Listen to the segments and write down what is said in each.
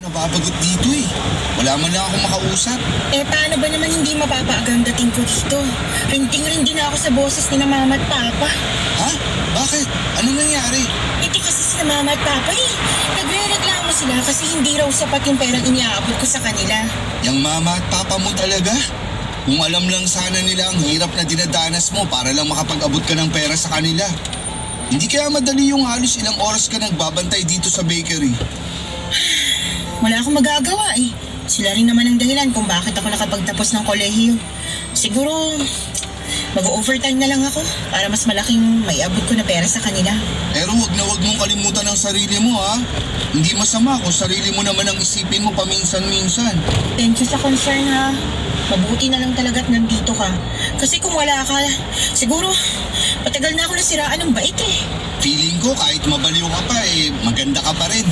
nababagot dito eh. Wala man lang ako makausap. Paano ba naman hindi mapapaagang dating ko dito? Rinting-rin na ako sa boses ni na mama at papa. Ha? Bakit? Ano nangyari? Iti kasi si na mama at papa Nagre-reklamo sila kasi hindi raw sapat yung perang iniaabot ko sa kanila. Yang mama at papa mo talaga? Kung alam lang sana nila ang hirap na dinadanas mo para lang makapag-abot ka ng pera sa kanila. Hindi kaya madali yung halos ilang oras ka nagbabantay dito sa bakery. Wala akong magagawa eh. Sila rin naman ang dahilan kung bakit ako nakapagtapos ng kolehiyo. Siguro, mag-overtime na lang ako para mas malaking maiabot ko na pera sa kanila. Pero wag na wag mong kalimutan ang sarili mo ha. Hindi masama kung sarili mo naman ang isipin mo paminsan-minsan. Thank you sa concern ha. Mabuti na lang talaga't nandito ka. Kasi kung wala ka, siguro matagal na ako nasiraan ng bait eh. Feeling ko kahit mabaliw ka pa maganda ka pa rin.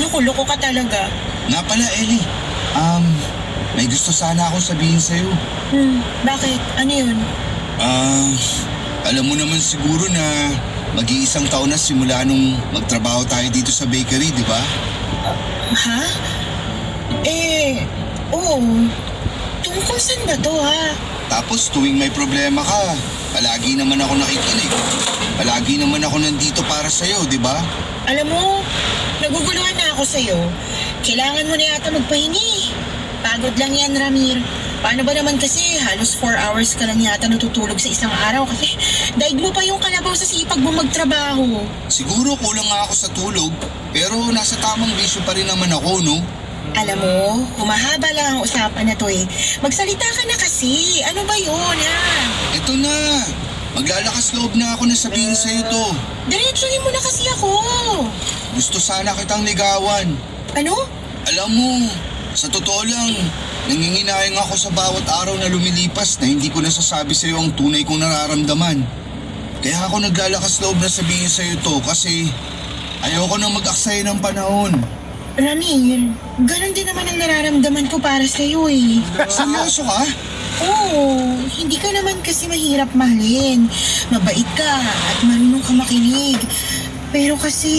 Loko-loko ka talaga. Nga pala Ellie, may gusto sana akong sabihin sa'yo. Bakit? Ano yun? Alam mo naman siguro na mag-iisang taon na simula nung magtrabaho tayo dito sa bakery, di ba? Ha? Oo. Tungkol saan ba to ha? Tapos tuwing may problema ka, palagi naman ako nakikinig. Palagi naman ako nandito para sa'yo, di ba? Alam mo, naguguluhan na ako sa'yo. Kailangan mo na yata magpahingi. Pagod lang yan, Ramir. Paano ba naman kasi halos 4 hours ka lang yata natutulog sa isang araw kasi daig mo pa yung kalabaw sa sipag mo magtrabaho. Siguro kulang nga ako sa tulog, pero nasa tamang bisyo pa rin naman ako, no? Alam mo, humahaba lang ang usapan na to eh. Magsalita ka na kasi. Ano ba yun, ha? Eto na, maglalakas loob na ako na sabihin sa'yo to. Diretsuhin mo na kasi ako. Gusto sana kitang ligawan. Ano? Alam mo, sa totoo lang, nanginginayang ako sa bawat araw na lumilipas na hindi ko nasasabi sa'yo ang tunay kong nararamdaman. Kaya ako naglalakas loob na sabihin sa'yo to kasi ayoko nang mag-aksaya ng panahon. Ramir, ganun din naman ang nararamdaman ko para sa'yo eh. Seryoso ka? Oo, hindi ka naman kasi mahirap mahalin. Mabait ka at marunong ka makinig. Pero kasi,